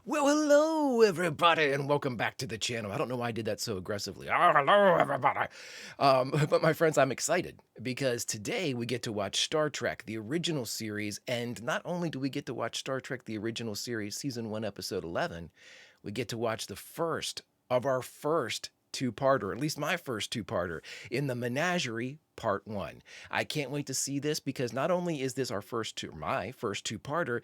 Well, hello, everybody, and welcome back to the channel. I don't know why I did that so aggressively. Oh, hello, everybody. But my friends, I'm excited because today we get to watch Star Trek, the original series. And not only do we get to watch Star Trek, the original series, season 1, episode 11, we get to watch the first of our first two-parter, at least my first two-parter, in the Menagerie Part 1. I can't wait to see this because not only is this my first two-parter,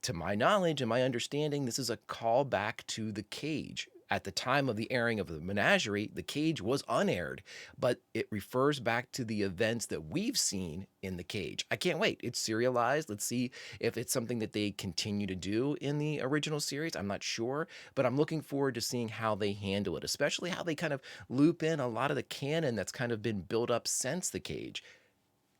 to my knowledge and my understanding, this is a callback to The Cage. At the time of the airing of the Menagerie, The Cage was unaired, but it refers back to the events that we've seen in The Cage. I can't wait. It's serialized. Let's see if it's something that they continue to do in the original series. I'm not sure, but I'm looking forward to seeing how they handle it, especially how they kind of loop in a lot of the canon that's kind of been built up since The Cage.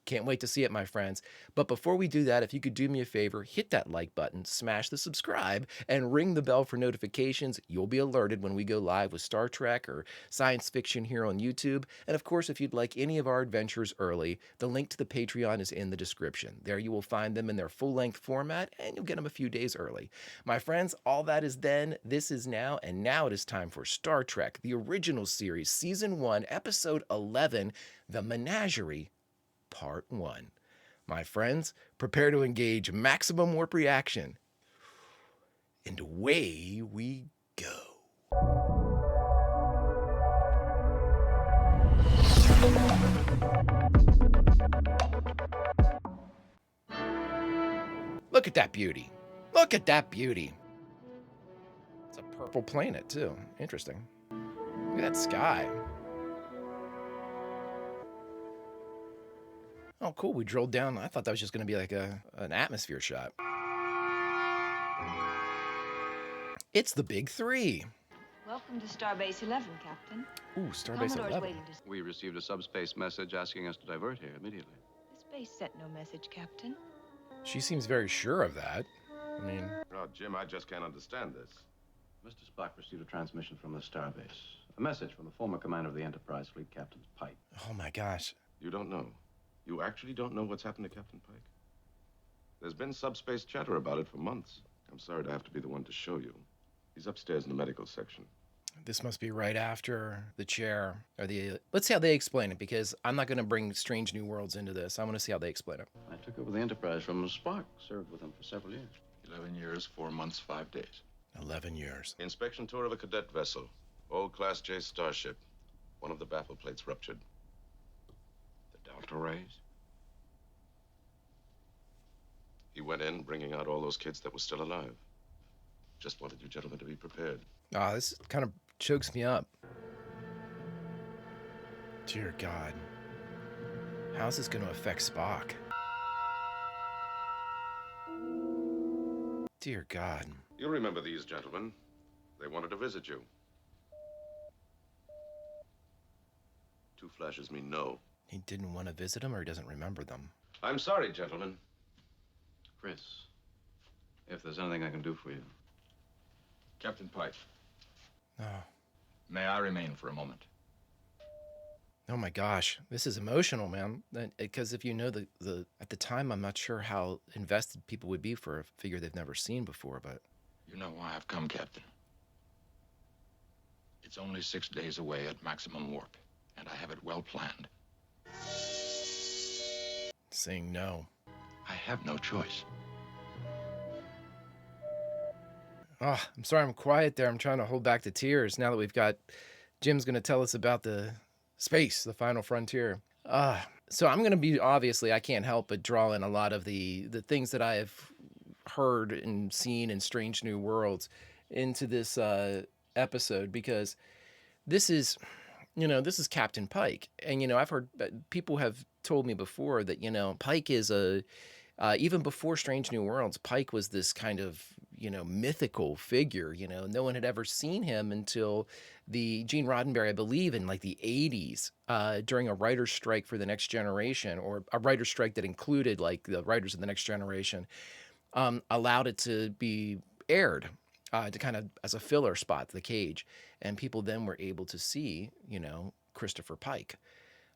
Can't wait to see it, my friends. But before we do that, if you could do me a favor, hit that like button, smash the subscribe, and ring the bell for notifications. You'll be alerted when we go live with Star Trek or science fiction here on YouTube. And of course, if you'd like any of our adventures early, the link to the Patreon is in the description. There you will find them in their full-length format, and you'll get them a few days early. My friends, all that is then, this is now, and now it is time for Star Trek, the original series, Season 1, Episode 11, The Menagerie, Part 1. My friends, prepare to engage maximum warp reaction. And away we go. Look at that beauty. Look at that beauty. It's a purple planet, too. Interesting. Look at that sky. Oh, cool. We drilled down. I thought that was just going to be like an atmosphere shot. It's the big three. Welcome to Starbase 11, Captain. Ooh, Starbase 11. Waiting to... We received a subspace message asking us to divert here immediately. The space sent no message, Captain. She seems very sure of that. I mean... Oh, Jim, I just can't understand this. Mr. Spock received a transmission from the Starbase. A message from the former commander of the Enterprise fleet, Captain Pike. Oh, my gosh. You don't know. You actually don't know what's happened to Captain Pike? There's been subspace chatter about it for months. I'm sorry to have to be the one to show you. He's upstairs in the medical section. This must be right after the chair, or the... Let's see how they explain it, because I'm not going to bring Strange New Worlds into this. I want to see how they explain it. I took over the Enterprise from Spock. Served with him for several years. 11 years, 4 months, 5 days. 11 years. Inspection tour of a cadet vessel. Old Class J starship. One of the baffle plates ruptured. The Delta rays? He went in, bringing out all those kids that were still alive. Just wanted you gentlemen to be prepared. Ah, this kind of chokes me up. Dear God. How's this going to affect Spock? Dear God. You'll remember these gentlemen. They wanted to visit you. 2 flashes mean no. He didn't want to visit him, or he doesn't remember them? I'm sorry, gentlemen. Chris, if there's anything I can do for you. Captain Pike, Oh. may I remain for a moment? Oh my gosh, this is emotional, man. Because if you know at the time, I'm not sure how invested people would be for a figure they've never seen before, but... You know why I've come, Captain. It's only 6 days away at maximum warp, and I have it well planned. Saying no. I have no choice. Oh, I'm sorry I'm quiet there. I'm trying to hold back the tears now that we've got... Jim's going to tell us about the space, the final frontier. So I'm going to be, obviously, I can't help but draw in a lot of the things that I have heard and seen in Strange New Worlds into this episode, because this is, this is Captain Pike. And, I've heard people have told me before that, Pike is even before Strange New Worlds, Pike was this kind of, mythical figure. No one had ever seen him until the Gene Roddenberry, I believe, in like the 80s, during a writer's strike for the Next Generation, or a writer's strike that included like the writers of the Next Generation, allowed it to be aired to kind of as a filler spot, The Cage. And people then were able to see, Christopher Pike.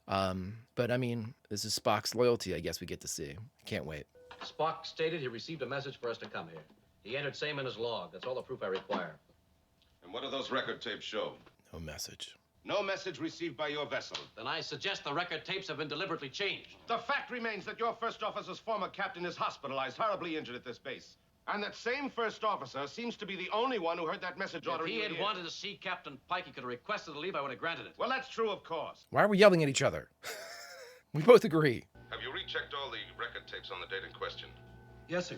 But I mean, this is Spock's loyalty, I guess we get to see. Can't wait. Spock stated he received a message for us to come here. He entered same in his log. That's all the proof I require. And what do those record tapes show? No message. No message received by your vessel. Then I suggest the record tapes have been deliberately changed. The fact remains that your first officer's former captain is hospitalized, horribly injured at this base. And that same first officer seems to be the only one who heard that message order. If he in had your ear. wanted to see Captain Pike, he could have requested a leave. I would have granted it. Well, that's true, of course. Why are we yelling at each other? We both agree. Have you rechecked all the record tapes on the date in question? Yes, sir.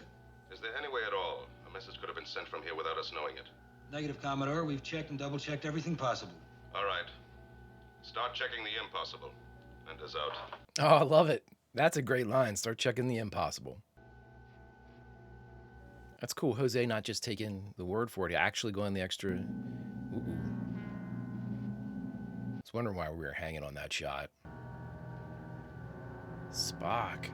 Is there any way at all a message could have been sent from here without us knowing it? Negative, Commodore. We've checked and double-checked everything possible. All right. Start checking the impossible. And us out. Oh, I love it. That's a great line. Start checking the impossible. That's cool. Jose not just taking the word for it, he actually going the extra. Ooh. I was wondering why we were hanging on that shot. Spock.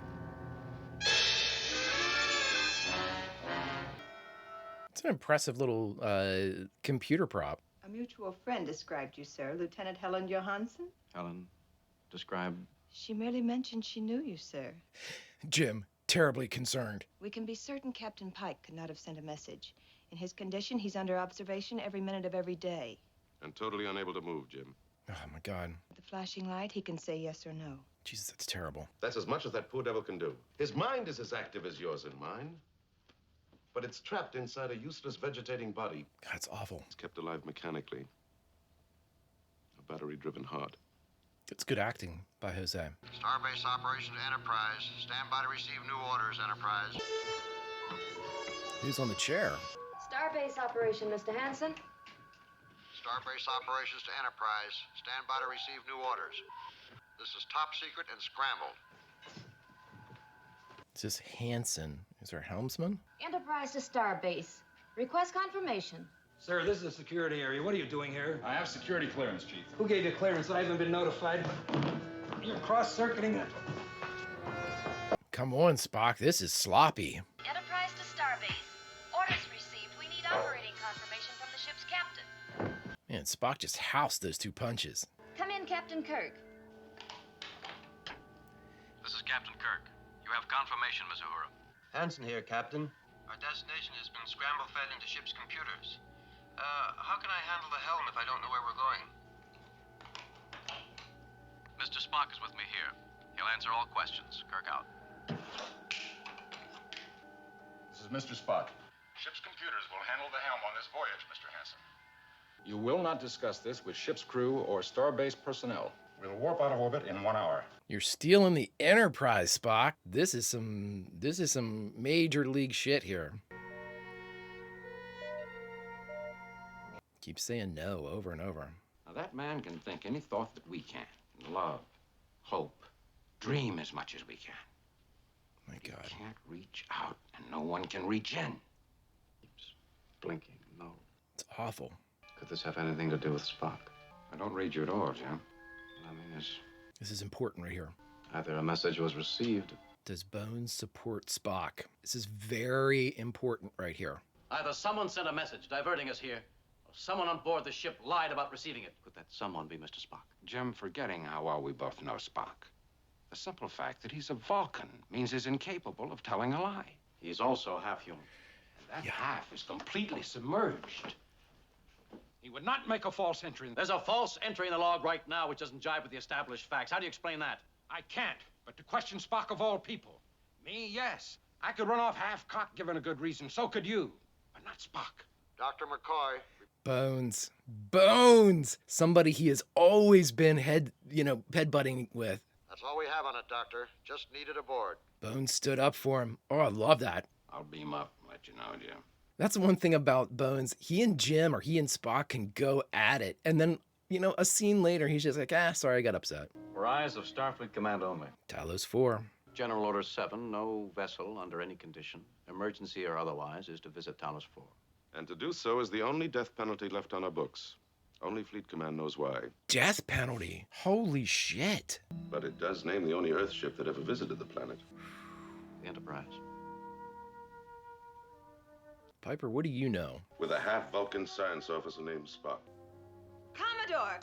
It's an impressive little computer prop. A mutual friend described you, sir. Lieutenant Helen Johansson. Helen, describe. She merely mentioned she knew you, sir. Jim, terribly concerned. We can be certain Captain Pike could not have sent a message. In his condition, he's under observation every minute of every day. And totally unable to move, Jim. Oh, my God. With the flashing light, he can say yes or no. Jesus, that's terrible. That's as much as that poor devil can do. His mind is as active as yours and mine. But it's trapped inside a useless vegetating body. That's awful. It's kept alive mechanically. A battery-driven heart. It's good acting by Jose. Starbase operations Enterprise. Stand by to receive new orders, Enterprise. Who's on the chair? Starbase operation, Mr. Hansen. Starbase operations to Enterprise. Stand by to receive new orders. This is top secret and scrambled. Is this Hansen? Is our helmsman? Enterprise to Starbase. Request confirmation. Sir, this is a security area. What are you doing here? I have security clearance, Chief. Who gave you clearance? I haven't been notified. You're cross-circuiting it. Come on, Spock. This is sloppy. Enterprise to Starbase. Orders received. We need operating confirmation from the ship's captain. Man, Spock just housed those two punches. Come in, Captain Kirk. This is Captain Kirk. You have confirmation, Miss Uhura. Hansen here, Captain. Our destination has been scramble-fed into ship's computers. How can I handle the helm if I don't know where we're going? Mr. Spock is with me here. He'll answer all questions. Kirk out. This is Mr. Spock. Ship's computers will handle the helm on this voyage, Mr. Hansen. You will not discuss this with ship's crew or Starbase personnel. We'll warp out of orbit in 1 hour. You're stealing the Enterprise, Spock. This is some major league shit here. Keep saying no over and over. Now, that man can think any thought that we can. Love, hope, dream as much as we can. My You God. can't reach out, and no one can reach in. Keeps blinking. No. It's awful. Could this have anything to do with Spock? I don't read you at all, Jim. I mean, This is important right here. either a message was received. Does Bones support Spock? This is very important right here. Either someone sent a message diverting us here, or someone on board the ship lied about receiving it. Could that someone be Mr. Spock? Jim, forgetting how well we both know Spock, the simple fact that he's a Vulcan means he's incapable of telling a lie. He's also half human. And that half is completely submerged. He would not make a false entry. There's a false entry in the log right now which doesn't jibe with the established facts. How do you explain that? I can't, but to question Spock of all people. Me, yes. I could run off half-cocked given a good reason. So could you, but not Spock. Dr. McCoy. Bones. Bones! Somebody he has always been headbutting with. That's all we have on it, Doctor. Just needed aboard. Bones stood up for him. Oh, I love that. I'll beam up and let you know, Jim. That's one thing about Bones. He and Jim or he and Spock can go at it. And then, a scene later, he's just like, sorry, I got upset. For eyes of Starfleet Command only. Talos 4. General Order 7, no vessel under any condition, emergency or otherwise, is to visit Talos 4. And to do so is the only death penalty left on our books. Only Fleet Command knows why. Death penalty. Holy shit. But it does name the only Earth ship that ever visited the planet. The Enterprise. Piper, what do you know? With a half-Vulcan science officer named Spock. Commodore!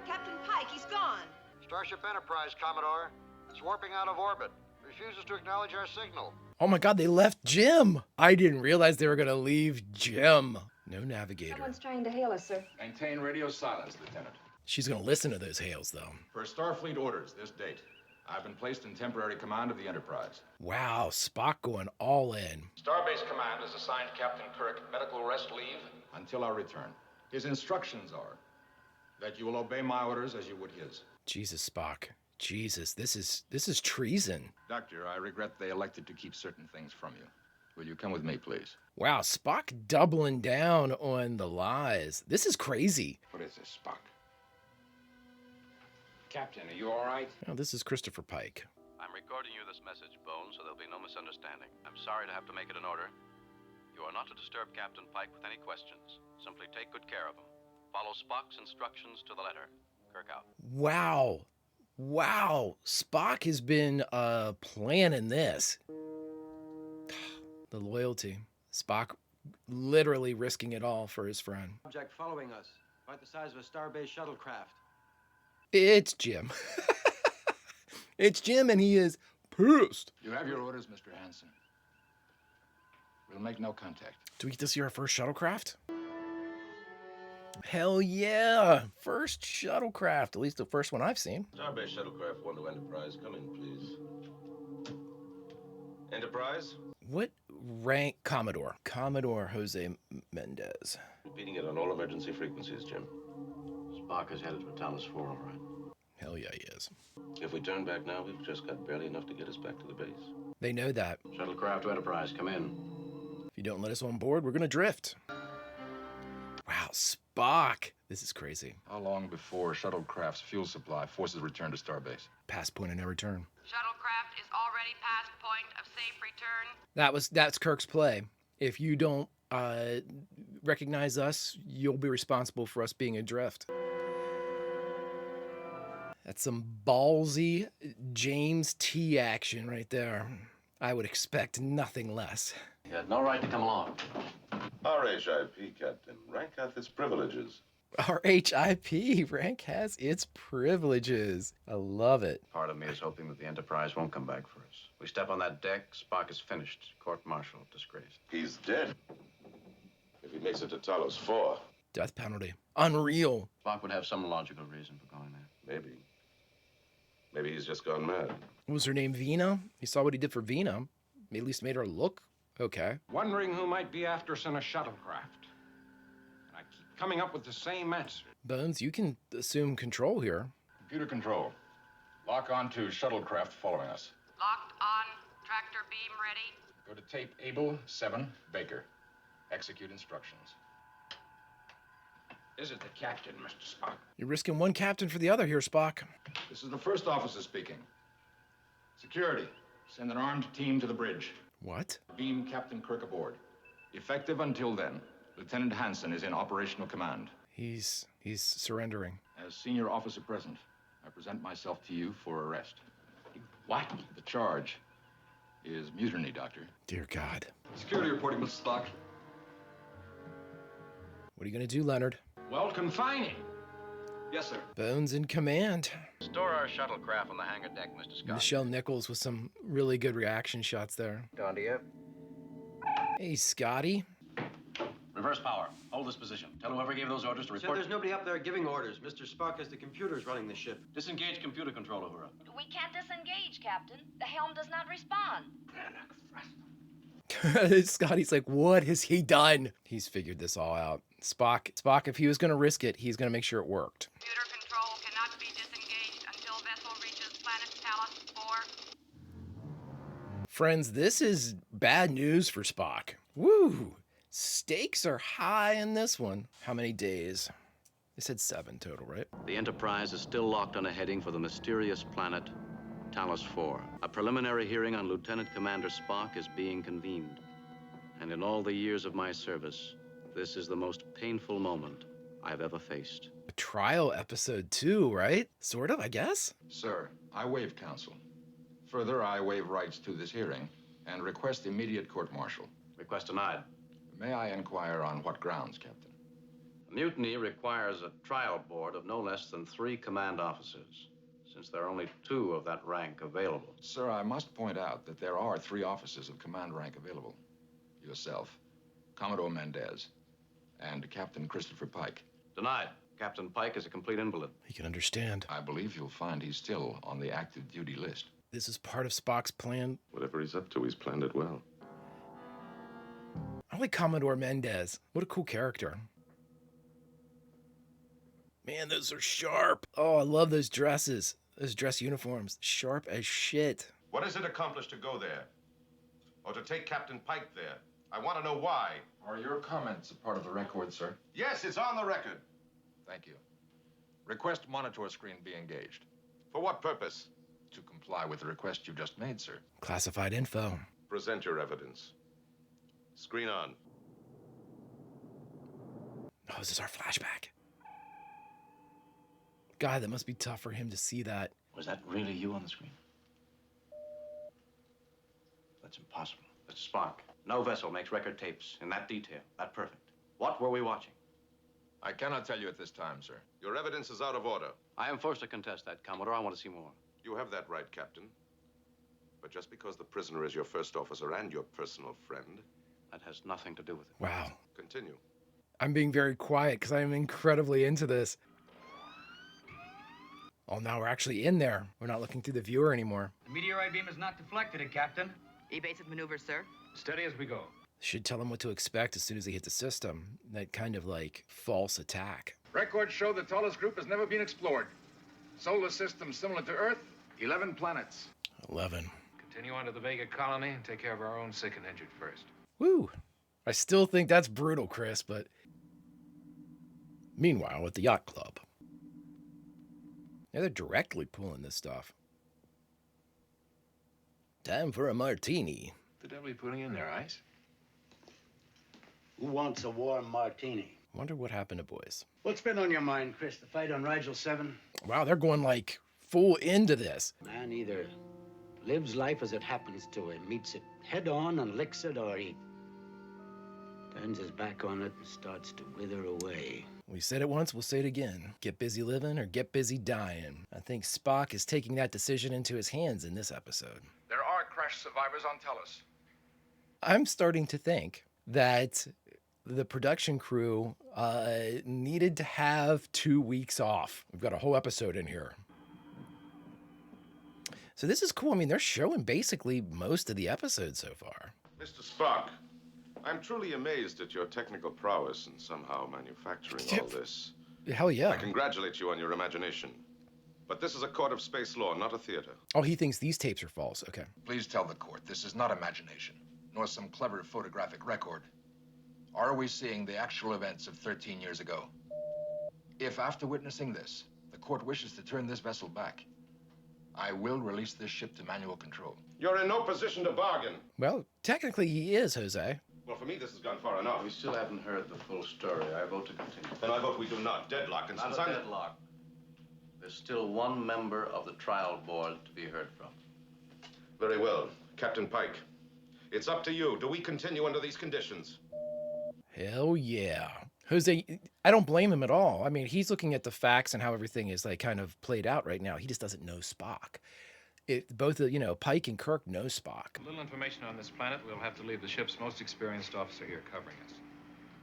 Captain Pike, he's gone. Starship Enterprise, Commodore. It's warping out of orbit. Refuses to acknowledge our signal. Oh my God, they left Jim. I didn't realize they were gonna leave Jim. No navigator. Someone's trying to hail us, sir. Maintain radio silence, Lieutenant. She's gonna listen to those hails though. Per Starfleet orders, this date, I've been placed in temporary command of the Enterprise. Wow, Spock going all in. Starbase Command has assigned Captain Kirk medical rest leave until our return. His instructions are that you will obey my orders as you would his. Jesus, Spock. Jesus, this is treason. Doctor, I regret they elected to keep certain things from you. Will you come with me, please? Wow, Spock doubling down on the lies. This is crazy. What is this, Spock? Captain, are you all right? Oh, this is Christopher Pike. I'm recording you this message, Bones, so there'll be no misunderstanding. I'm sorry to have to make it an order. You are not to disturb Captain Pike with any questions. Simply take good care of him. Follow Spock's instructions to the letter. Kirk out. Wow. Wow. Spock has been planning this. The loyalty. Spock literally risking it all for his friend. Object following us, about the size of a starbase shuttlecraft. It's Jim. It's Jim, and he is pissed. You have your orders, Mr. Hansen. We'll make no contact. Do we get to see our first shuttlecraft? Hell yeah. First shuttlecraft, at least the first one I've seen. Starbase Shuttlecraft 1 to Enterprise. Come in, please. Enterprise? What rank? Commodore. Commodore Jose Mendez. Repeating it on all emergency frequencies, Jim. Spock is headed for Talos 4, all right. Hell yeah, he is. If we turn back now, we've just got barely enough to get us back to the base. They know that. Shuttlecraft to Enterprise, come in. If you don't let us on board, we're going to drift. Wow, Spock. This is crazy. How long before shuttlecraft's fuel supply forces return to Starbase? Past point of no return. Shuttlecraft is already past point of safe return. That's Kirk's play. If you don't recognize us, you'll be responsible for us being adrift. That's some ballsy James T action right there. I would expect nothing less. You had no right to come along. RHIP, Captain. Rank hath its privileges. RHIP, rank has its privileges. I love it. Part of me is hoping that the Enterprise won't come back for us. We step on that deck, Spock is finished. Court-martial, disgraced. He's dead. If he makes it to Talos 4. Death penalty. Unreal. Spock would have some logical reason for going there. Maybe. Maybe he's just gone mad. What was her name? Vina? He saw what he did for Vina. At least made her look okay. Wondering who might be after us in a shuttlecraft. And I keep coming up with the same answer. Bones, you can assume control here. Computer control. Lock on to shuttlecraft following us. Locked on. Tractor beam ready. Go to tape Able 7 Baker. Execute instructions. Is it the captain, Mr. Spock? You're risking one captain for the other here, Spock. This is the first officer speaking. Security, send an armed team to the bridge. What? Beam Captain Kirk aboard. Effective until then, Lieutenant Hansen is in operational command. He's surrendering. As senior officer present, I present myself to you for arrest. What? The charge is mutiny, Doctor. Dear God. Security reporting, Mr. Spock. What are you going to do, Leonard? Well, confining. Yes, sir. Bones in command. Store our shuttlecraft on the hangar deck, Mr. Scott. Michelle Nichols with some really good reaction shots there. Down to you. Hey, Scotty. Reverse power. Hold this position. Tell whoever gave those orders to Sir, report. there's nobody up there giving orders. Mr. Spock has the computers running the ship. Disengage computer control over her. We can't disengage, Captain. The helm does not respond. Scotty's like, what has he done? He's figured this all out. Spock, if he was going to risk it, he's going to make sure it worked. Computer control cannot be disengaged until vessel reaches planet Talos 4. Friends, this is bad news for Spock. Woo! Stakes are high in this one. How many days? They said 7 total, right? The Enterprise is still locked on a heading for the mysterious planet Talos 4. A preliminary hearing on Lieutenant Commander Spock is being convened. And in all the years of my service, this is the most painful moment I've ever faced. A trial episode 2, right? Sort of, I guess. Sir, I waive counsel. Further, I waive rights to this hearing and request immediate court-martial. Request denied. May I inquire on what grounds, Captain? A mutiny requires a trial board of no less than 3 command officers. since there are only 2 of that rank available. Sir, I must point out that there are 3 officers of command rank available. Yourself, Commodore Mendez, and Captain Christopher Pike. Denied. Captain Pike is a complete invalid. He can understand. I believe you'll find he's still on the active duty list. This is part of Spock's plan. Whatever he's up to, he's planned it well. I like Commodore Mendez. What a cool character. Man, those are sharp. Oh, I love those dresses. Those dress uniforms. Sharp as shit. What does it accomplish to go there? Or to take Captain Pike there? I want to know why. Are your comments a part of the record, sir? Yes, it's on the record. Thank you. Request monitor screen be engaged. For what purpose? To comply with the request you just made, sir. Classified info. Present your evidence. Screen on. Oh, this is our flashback. God, that must be tough for him to see that. Was that really you on the screen? That's impossible. It's Spock. No vessel makes record tapes in that detail, that perfect. What were we watching? I cannot tell you at this time, sir. Your evidence is out of order. I am forced to contest that, Commodore. I want to see more. You have that right, Captain. But just because the prisoner is your first officer and your personal friend... That has nothing to do with it. Wow. Continue. I'm being very quiet because I'm incredibly into this. Oh, now we're actually in there. We're not looking through the viewer anymore. The meteorite beam is not deflected, Captain. Evasive maneuver, sir. Steady as we go. Should tell him what to expect as soon as he hits the system. That kind of like false attack. Records show the tallest group has never been explored. Solar system similar to Earth, 11 planets. 11. Continue on to the Vega colony and take care of our own sick and injured first. Woo! I still think that's brutal, Chris, but... Meanwhile, at the yacht club. Yeah, they're directly pulling this stuff. Time for a martini. The devil are you putting in there, Ice? Who wants a warm martini? Wonder what happened to boys. What's been on your mind, Chris? The fight on Rigel 7? Wow, they're going like full into this. Man either lives life as it happens to him, meets it head on and licks it, or he turns his back on it and starts to wither away. We said it once, we'll say it again. Get busy living or get busy dying. I think Spock is taking that decision into his hands in this episode. There are crash survivors on Tellus. I'm starting to think that the production crew needed to have 2 weeks off. We've got a whole episode in here. So this is cool. I mean, they're showing basically most of the episodes so far. Mr. Spock, I'm truly amazed at your technical prowess in somehow manufacturing all this. Hell yeah. I congratulate you on your imagination. But this is a court of space law, not a theater. Oh, he thinks these tapes are false. Okay. Please tell the court this is not imagination, nor some clever photographic record. Are we seeing the actual events of 13 years ago? If after witnessing this, the court wishes to turn this vessel back, I will release this ship to manual control. You're in no position to bargain. Well, technically he is, Jose. Well, for me, this has gone far enough. We still haven't heard the full story. I vote to continue. Then I vote we do not. Deadlock. And Not since a I'm... deadlock. There's still one member of the trial board to be heard from. Very well. Captain Pike, it's up to you. Do we continue under these conditions? Hell yeah. Jose, I don't blame him at all. I mean, he's looking at the facts and how everything is like kind of played out right now. He just doesn't know Spock. Both, Pike and Kirk know Spock. A little information on this planet. We'll have to leave the ship's most experienced officer here covering us.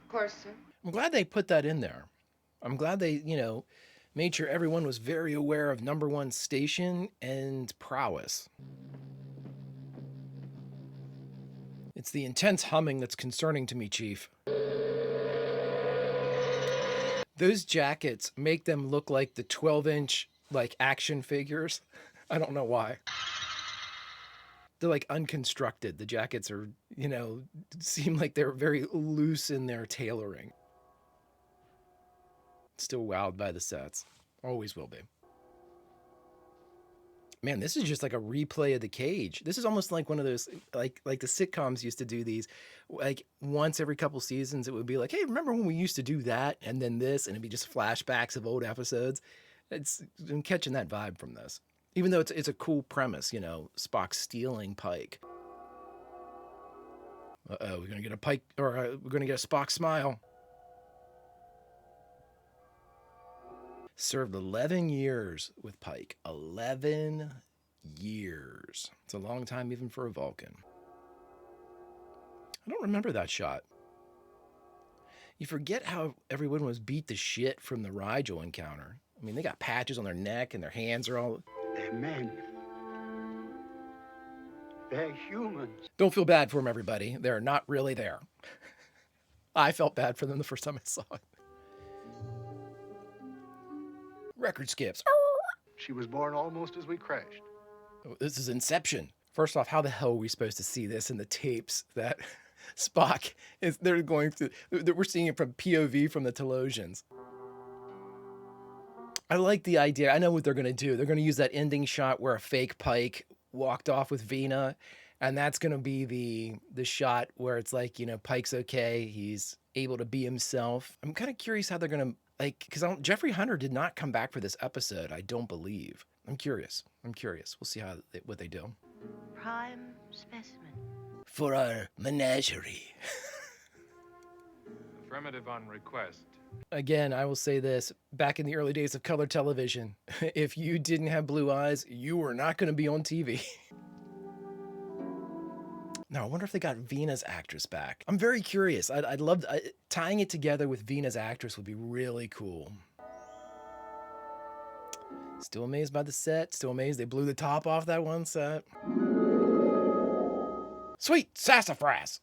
Of course, sir. I'm glad they put that in there. I'm glad they, made sure everyone was very aware of number one station and prowess. It's the intense humming that's concerning to me, Chief. Those jackets make them look like the 12-inch, action figures. I don't know why. They're, unconstructed. The jackets are, seem like they're very loose in their tailoring. Still wowed by the sets. Always will be. Man, this is just like a replay of The Cage. This is almost like one of those, like the sitcoms used to do these, once every couple seasons, it would be like, hey, remember when we used to do that? And then this, and it'd be just flashbacks of old episodes. I'm catching that vibe from this. Even though it's a cool premise, Spock stealing Pike. Uh-oh, we're going to get a Pike, or we're going to get a Spock smile. Served 11 years with Pike. 11 years. It's a long time even for a Vulcan. I don't remember that shot. You forget how everyone was beat to shit from the Rigel encounter. I mean, they got patches on their neck and their hands are all... They're men. They're humans. Don't feel bad for them, everybody. They're not really there. I felt bad for them the first time I saw it. Record skips. She was born almost as we crashed. Oh, this is Inception. First off, how the hell are we supposed to see this in the tapes that Spock is, they're going through, that we're seeing it from POV from the Telosians. I like the idea. I know what they're going to do. They're going to use that ending shot where a fake Pike walked off with Vina, and that's going to be the shot where it's like, you know, Pike's okay. He's able to be himself. I'm kind of curious how they're going to, like, because Jeffrey Hunter did not come back for this episode, I don't believe. I'm curious. We'll see what they do. Prime specimen. For our menagerie. Affirmative on request. Again, I will say this. Back in the early days of color television, if you didn't have blue eyes, you were not going to be on TV. Now, I wonder if they got Vina's actress back. I'm very curious. I'd love... tying it together with Vina's actress would be really cool. Still amazed by the set. Still amazed they blew the top off that one set. Sweet sassafras!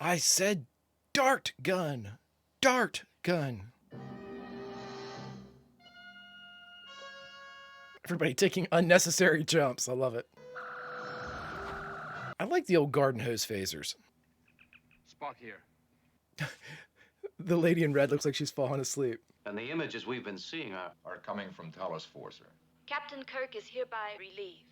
I said dart gun. Dart gun. Everybody taking unnecessary jumps. I love it. I like the old garden hose phasers. Spock here. The lady in red looks like she's falling asleep. And the images we've been seeing are coming from Talos 4, sir. Captain Kirk is hereby relieved.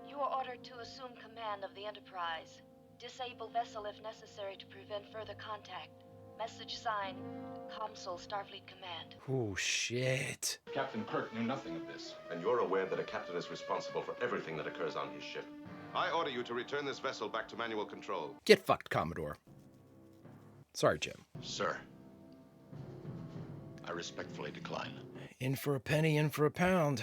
You are ordered to assume command of the Enterprise. Disable vessel if necessary to prevent further contact. Message signed, Comsol Starfleet Command. Oh, shit. Captain Kirk knew nothing of this. And you're aware that a captain is responsible for everything that occurs on his ship. I order you to return this vessel back to manual control. Get fucked, Commodore. Sorry, Jim. Sir, I respectfully decline. In for a penny, in for a pound.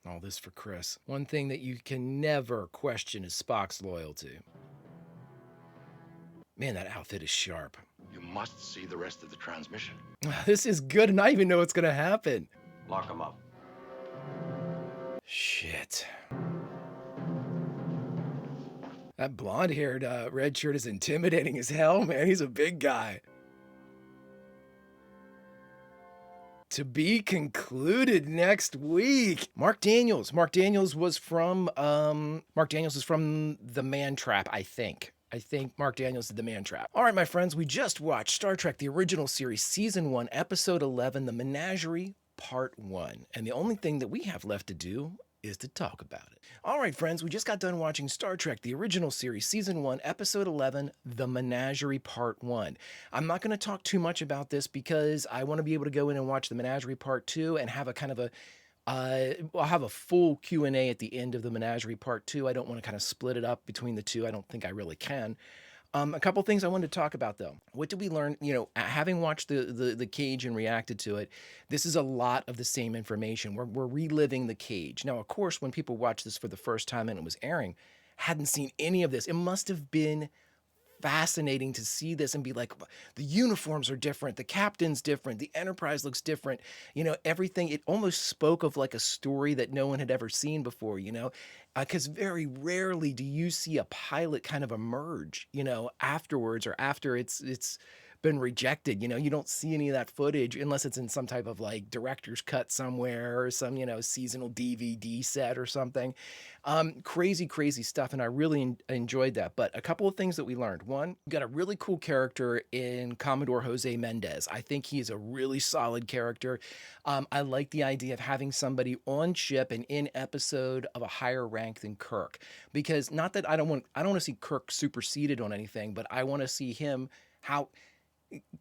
All this for Chris. One thing that you can never question is Spock's loyalty. Man, that outfit is sharp. You must see the rest of the transmission. This is good, and I even know what's gonna happen. Lock him up. Shit. That blonde-haired red shirt is intimidating as hell, man. He's a big guy. To be concluded next week. Mark Daniels. Mark Daniels was from The Man Trap, I think. I think Mark Daniels did The Man Trap. All right, my friends, we just watched Star Trek, the original series, Season 1, Episode 11, The Menagerie, Part 1. And the only thing that we have left to do is to talk about it. All right, friends, we just got done watching Star Trek, the original series, Season 1, Episode 11, The Menagerie, Part 1. I'm not going to talk too much about this because I want to be able to go in and watch The Menagerie Part 2 and have a kind of a I'll have a full Q&A at the end of The Menagerie Part 2. I don't want to kind of split it up between the two. I don't think I really can. A couple things I wanted to talk about, though. What did we learn? You know, having watched the Cage and reacted to it, this is a lot of the same information. We're reliving the Cage. Now, of course, when people watched this for the first time and it was airing, hadn't seen any of this. It must have been fascinating to see this and be like, the uniforms are different, the captain's different, the Enterprise looks different, you know, everything. It almost spoke of like a story that no one had ever seen before, you know, because very rarely do you see a pilot kind of emerge, you know, afterwards or after it's been rejected. You know, you don't see any of that footage unless it's in some type of like director's cut somewhere or some, you know, seasonal DVD set or something. Crazy stuff. And I really enjoyed that. But a couple of things that we learned. One, we got a really cool character in Commodore Jose Mendez. I think he is a really solid character. I like the idea of having somebody on ship and in episode of a higher rank than Kirk, because not that I don't want to see Kirk superseded on anything, but I want to see him how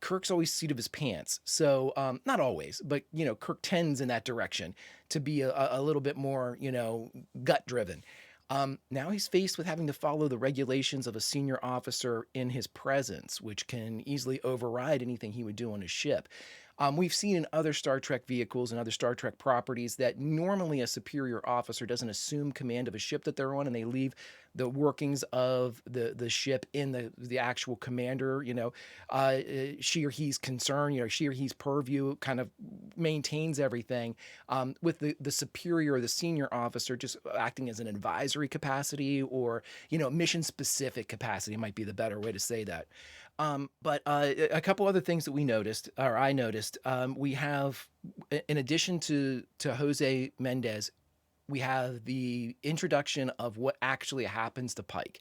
Kirk's always seat of his pants. So, not always, but, you know, Kirk tends in that direction to be a little bit more, you know, gut driven. Now he's faced with having to follow the regulations of a senior officer in his presence, which can easily override anything he would do on his ship. We've seen in other Star Trek vehicles and other Star Trek properties that normally a superior officer doesn't assume command of a ship that they're on, and they leave the workings of the ship in the actual commander. She or he's concern. She or he's purview kind of maintains everything. With the superior or the senior officer just acting as an advisory capacity, or mission specific capacity might be the better way to say that. But a couple other things that we noticed, or I noticed, we have, in addition to Jose Mendez, we have the introduction of what actually happens to Pike.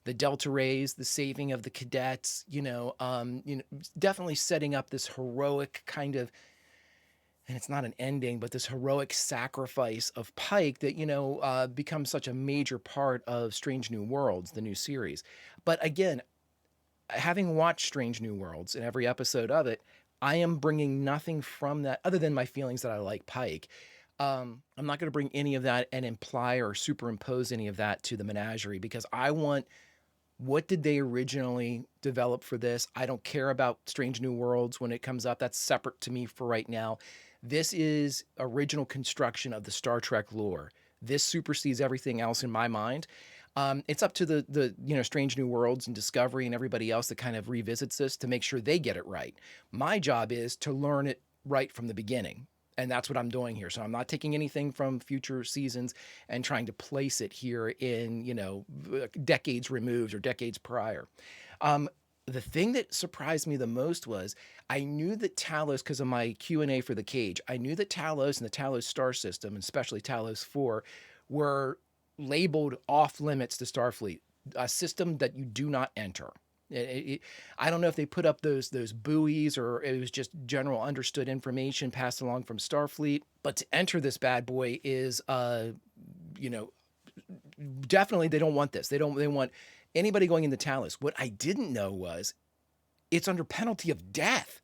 The Delta Rays, the saving of the cadets, definitely setting up this heroic kind of, and it's not an ending, but this heroic sacrifice of Pike that becomes such a major part of Strange New Worlds, the new series. But again, having watched Strange New Worlds in every episode of it, I am bringing nothing from that other than my feelings that I like Pike. I'm not going to bring any of that and imply or superimpose any of that to the Menagerie, because I want, what did they originally develop for this? I don't care about Strange New Worlds when it comes up. That's separate to me for right now. This is original construction of the Star Trek lore. This supersedes everything else in my mind. It's up to the Strange New Worlds and Discovery and everybody else that kind of revisits this to make sure they get it right. My job is to learn it right from the beginning. And that's what I'm doing here. So I'm not taking anything from future seasons and trying to place it here in, decades removed or decades prior. The thing that surprised me the most was I knew that Talos, because of my Q&A for the Cage, I knew that Talos and the Talos star system, and especially Talos 4, were labeled off limits to Starfleet, a system that you do not enter. I don't know if they put up those buoys or it was just general understood information passed along from Starfleet, but to enter this bad boy is, definitely they don't want this. They want anybody going into Talos. What I didn't know was it's under penalty of death.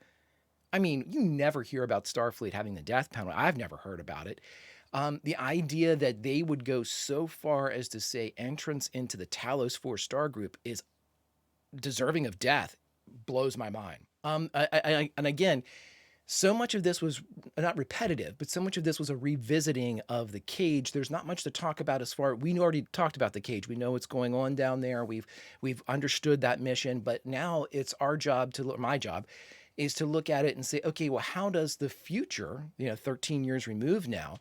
I mean, you never hear about Starfleet having the death penalty. I've never heard about it. The idea that they would go so far as to say entrance into the Talos 4 star group is deserving of death blows my mind. And again, so much of this was not repetitive, but so much of this was a revisiting of the Cage. There's not much to talk about as far, we already talked about the Cage. We know what's going on down there. We've understood that mission, but now it's our job my job is to look at it and say, okay, well, how does the future, 13 years removed now,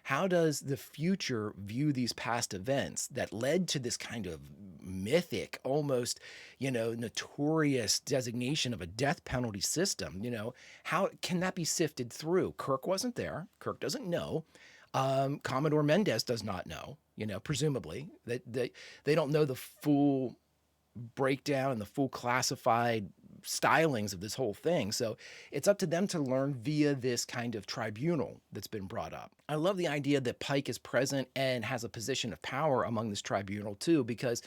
how does the future view these past events that led to this kind of mythic, almost, notorious designation of a death penalty system? How can that be sifted through? Kirk wasn't there. Kirk doesn't know. Commodore Mendez does not know, presumably. They don't know the full breakdown and the full classified stylings of this whole thing. So it's up to them to learn via this kind of tribunal that's been brought up. I love the idea that Pike is present and has a position of power among this tribunal too, because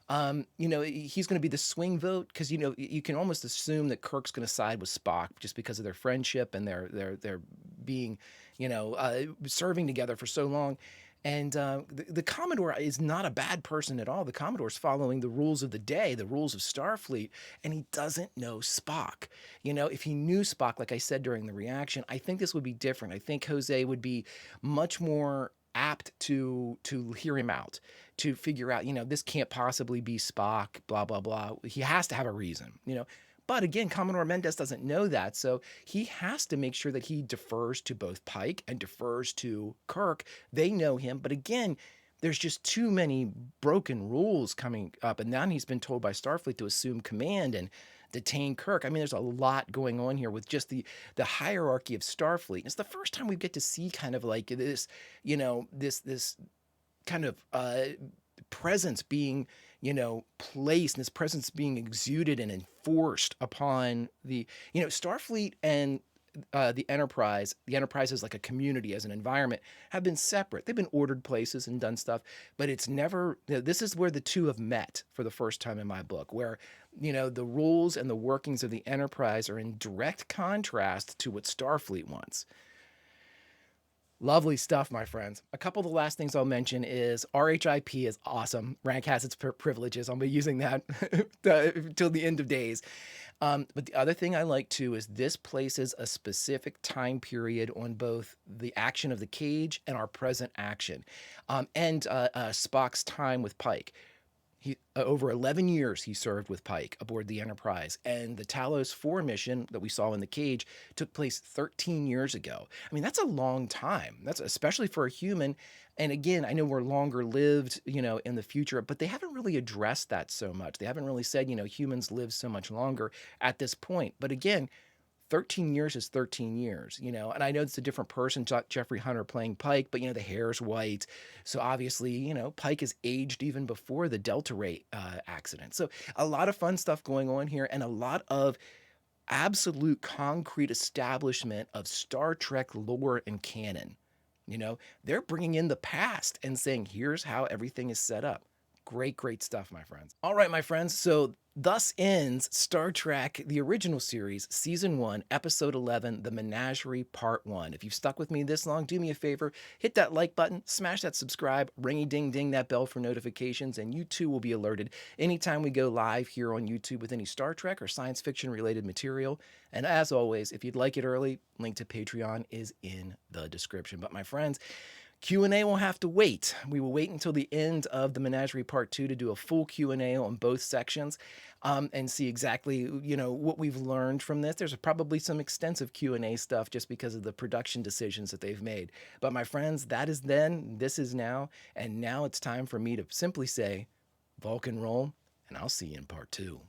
he's going to be the swing vote, because you can almost assume that Kirk's going to side with Spock just because of their friendship and their being serving together for so long. And the Commodore is not a bad person at all. The Commodore's following the rules of the day, the rules of Starfleet, and he doesn't know Spock. If he knew Spock, like I said during the reaction, I think this would be different. I think Jose would be much more apt to hear him out, to figure out, this can't possibly be Spock, blah, blah, blah. He has to have a reason, But again, Commodore Mendez doesn't know that, so he has to make sure that he defers to both Pike and defers to Kirk. They know him, but again, there's just too many broken rules coming up, and now he's been told by Starfleet to assume command and detain Kirk. I mean, there's a lot going on here with just the hierarchy of Starfleet. It's the first time we get to see kind of like this, this kind of presence being placed, and this presence being exuded and enforced upon the Starfleet and the Enterprise. The Enterprise is like a community, as an environment, have been separate. They've been ordered places and done stuff, but it's never, this is where the two have met for the first time in my book, where the rules and the workings of the Enterprise are in direct contrast to what Starfleet wants. Lovely stuff, my friends. A couple of the last things I'll mention is RHIP is awesome. Rank has its privileges. I'll be using that till the end of days. But the other thing I like too is this places a specific time period on both the action of the cage and our present action, and Spock's time with Pike. He over 11 years he served with Pike aboard the Enterprise, and the Talos 4 mission that we saw in the cage took place 13 years ago. I mean, that's a long time. That's especially for a human. And again, I know we're longer lived, in the future, but they haven't really addressed that so much. They haven't really said, humans live so much longer at this point. But again, 13 years is 13 years, and I know it's a different person, Jeffrey Hunter playing Pike, but, the hair's white. So obviously, Pike is aged even before the Delta Ray accident. So a lot of fun stuff going on here and a lot of absolute concrete establishment of Star Trek lore and canon. They're bringing in the past and saying, here's how everything is set up. Great, great stuff, my friends. All right, my friends. So thus ends Star Trek, the original series, Season 1, Episode 11, The Menagerie, Part 1. If you've stuck with me this long, do me a favor, hit that like button, smash that subscribe, ringy-ding-ding that bell for notifications, and you too will be alerted anytime we go live here on YouTube with any Star Trek or science fiction-related material. And as always, if you'd like it early, link to Patreon is in the description. But my friends, Q&A will have to wait. We will wait until the end of the Menagerie Part 2 to do a full Q&A on both sections and see exactly, what we've learned from this. There's probably some extensive Q&A stuff just because of the production decisions that they've made. But my friends, that is then, this is now, and now it's time for me to simply say, Vulcan roll, and I'll see you in Part 2.